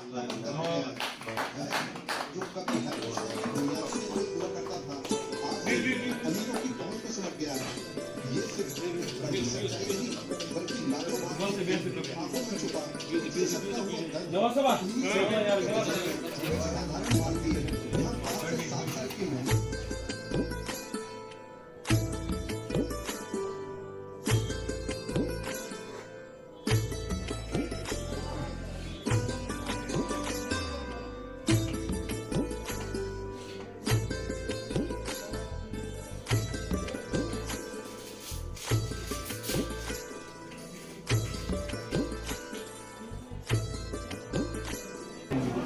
जो कभी हर दुनिया से कोई हुआ करता था, आज अमीरों की पहुंच को समझ गया है। ये सिर्फ नहीं बल्कि लाखों आंखों में छुपा साधारण भारतीय यहाँ 5 से 7 साल की उम्र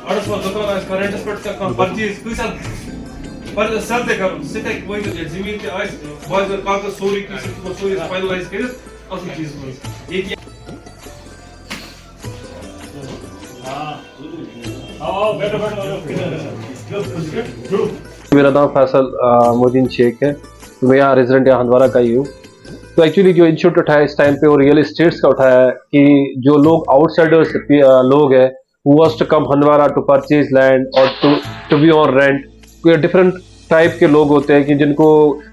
Arası var, doktor var, karınca sport kan parçayız, kıysan, पर सत्य करो, सिर्फ एक वही जो जमीन के आज बहुत कागज सोरी की सिर्फ सोरी फाइनलाइज करें, असली चीज बस एक मेरा नाम फैसल मोदीन शेख है। मैं यहाँ रेजिडेंट यहाँ हंदवारा का ही हूँ। तो एक्चुअली जो इंश्योरेंस उठाया इस टाइम पे और रियल एस्टेट्स का उठाया है कि जो लोग आउटसाइडर्स लोग हैं who wants to come Handwara to purchase land और टू बी ऑन रेंट, कोई डिफरेंट टाइप के लोग होते हैं कि जिनको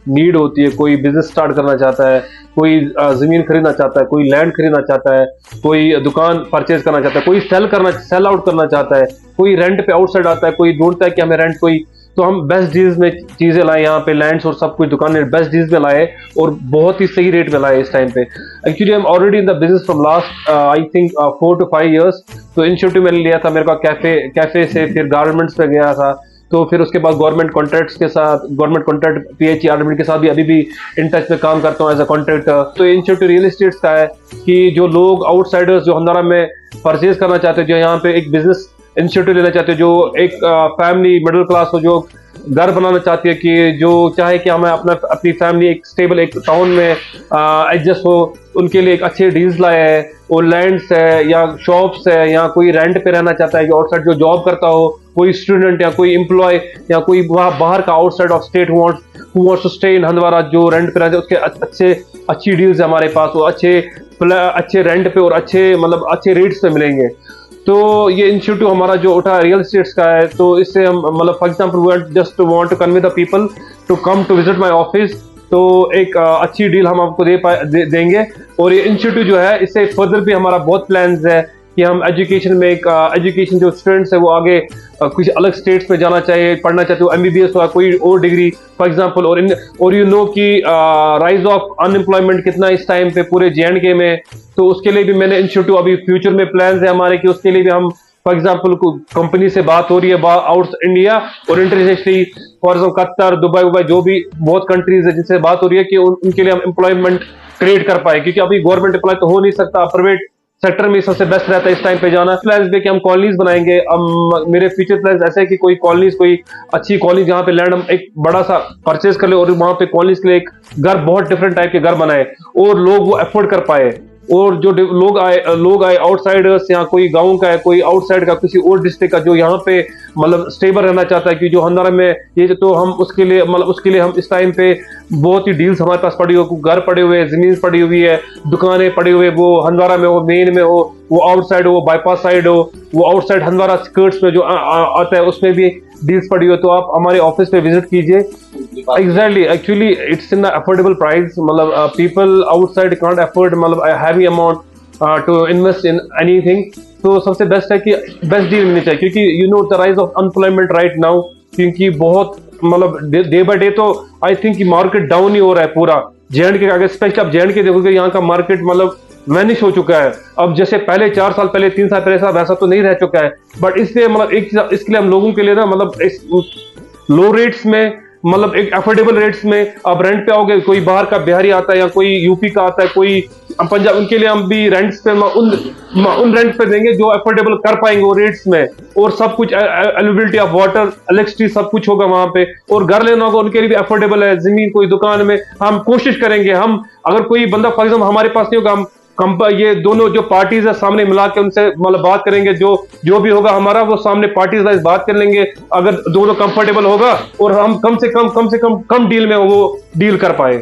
नीड होती है, कोई बिजनेस स्टार्ट करना चाहता है, कोई ज़मीन खरीदना चाहता है, कोई लैंड खरीदना चाहता है, कोई दुकान परचेज करना चाहता है, कोई सेल आउट करना चाहता है, कोई रेंट पे आउटसाइड आता है, कोई ढूंढता है कि हमें रेंट कोई। तो हम बेस्ट डील्स में चीज़ें लाए, यहाँ पे लैंड्स और सब कुछ दुकानें बेस्ट डील्स में लाए और बहुत ही सही रेट में लाए इस टाइम पे। Actually I am already in the business from last I think 4 to 5 years। तो इनिशिएटिव मैंने लिया था, मेरे को कैफे से फिर गारमेंट्स पे गया था, तो फिर उसके बाद गवर्नमेंट कॉन्ट्रैक्ट्स के साथ, गवर्नमेंट कॉन्ट्रैक्ट PHE के साथ भी अभी भी इन टच में काम करता हूँ एज अ कॉन्ट्रैक्टर। तो इनिशिएटिव रियल एस्टेट्स का है कि जो लोग आउटसाइडर्स जो हंदवारा में परचेज करना चाहते हैं, जो यहाँ पे एक बिजनेस इंस्टीट्यूट लेना चाहते हैं, जो एक फैमिली मिडिल क्लास हो, जो घर बनाना चाहती है, कि जो चाहे कि हमें अपनी फैमिली एक स्टेबल एक टाउन में एडजस्ट हो, उनके लिए एक अच्छे डील्स लाए हैं। और लैंड्स है या शॉप्स है या कोई रेंट पे रहना चाहता है, जो आउटसाइड जो जॉब करता हो, कोई स्टूडेंट या कोई एम्प्लॉय या कोई वहाँ बाहर का outside of state who wants to stay in Handwara, जो रेंट पे रहते हैं, उसके अच्छी डील्स है हमारे पास, वो अच्छे रेंट पे और अच्छे रेट्स पे मिलेंगे। तो ये इंस्टीट्यूट हमारा जो उठा रियल एस्टेट्स का है, तो इससे हम for example we just want to convey the people to come to visit my office. तो एक अच्छी डील हम आपको देंगे। और ये इंस्टीट्यूट जो है, इससे फर्दर भी हमारा बहुत प्लान्स है कि हम एजुकेशन में एक एजुकेशन जो स्टूडेंट्स है वो आगे कुछ अलग स्टेट्स में जाना चाहिए, पढ़ना चाहते हो, MBBS हो, कोई और डिग्री फॉर एग्जांपल। और यू नो कि राइज ऑफ अनएम्प्लॉयमेंट कितना इस टाइम पे पूरे JNK में, तो उसके लिए भी मैंने इंस्टीट्यूट अभी फ्यूचर में प्लान्स है हमारे कि उसके लिए भी हम फॉर एग्जांपल कंपनी से बात हो रही है आउट इंडिया और internationally, for example Qatar, Dubai, जो भी बहुत कंट्रीज है जिनसे बात हो रही है कि उनके लिए हम एम्प्लॉयमेंट क्रिएट कर पाए, क्योंकि अभी गवर्नमेंट एम्प्लॉय तो हो नहीं सकता, प्राइवेट सेक्टर में सबसे बेस्ट रहता है इस टाइम पे जाना। प्लान्स भी कि हम कॉलोनीज बनाएंगे। मेरे फ्यूचर प्लान्स ऐसे है कि कोई कॉलोनीज, कोई अच्छी कॉलोनी जहाँ पे लैंड हम एक बड़ा सा परचेज कर ले और वहाँ पे कॉलोनीज के लिए एक घर, बहुत डिफरेंट टाइप के घर बनाए और लोग वो अफोर्ड कर पाए। और जो लोग आए आउटसाइडर्स, या कोई गांव का है, कोई आउटसाइड का, किसी और डिस्ट्रिक्ट का, जो यहाँ पे स्टेबल रहना चाहता है कि जो हंदवारा में ये, तो हम उसके लिए हम इस टाइम पे बहुत ही डील्स हमारे पास पड़ी हो, घर पड़े हुए, जमीन पड़ी हुई है, दुकानें पड़ी हुई है, वो हंदवारा में हो, मेन में हो, वो आउटसाइड हो, बाईपास साइड हो, वो आउटसाइड हंदवारा स्कर्ट्स में जो आता है उसमें भी डील्स पड़ी हो। तो आप हमारे ऑफिस पे विजिट कीजिए। Exactly, actually it's in affordable price. People outside can't afford heavy amount to invest in anything. तो सबसे बेस्ट है कि बेस्ट डील मिलनी चाहिए, क्योंकि you know the rise of unemployment right now, क्योंकि बहुत डे बाय डे तो आई थिंक कि मार्केट डाउन ही हो रहा है पूरा JNK का। अगर स्पेशली आप JNK देखोगे, यहाँ का मार्केट वैनिश हो चुका है। अब जैसे पहले 4 साल पहले, 3 साल पहले ऐसा वैसा तो नहीं रह चुका है, बट इसलिए इसके लिए हम लोगों के लिए ना लो रेट्स में, एक अफोर्डेबल रेट्स में आप रेंट पे आओगे। कोई बाहर का बिहारी आता है या कोई यूपी का आता है, कोई पंजाब, उनके लिए हम भी रेंट्स पे उन रेंट पे देंगे जो अफोर्डेबल कर पाएंगे वो रेट्स में। और सब कुछ अवेलेबिलिटी ऑफ वाटर, इलेक्ट्रिसिटी सब कुछ होगा वहां पे। और घर लेना होगा उनके लिए भी अफोर्डेबल है। जमीन कोई दुकान में हम कोशिश करेंगे, हम अगर कोई बंदा फॉर एग्जाम्पल हमारे पास नहीं होगा, हम ये दोनों जो पार्टीज है सामने मिला के उनसे बात करेंगे, जो भी होगा हमारा वो सामने पार्टीज वाइज बात कर लेंगे। अगर दोनों कंफर्टेबल होगा और हम कम से कम डील में वो डील कर पाए।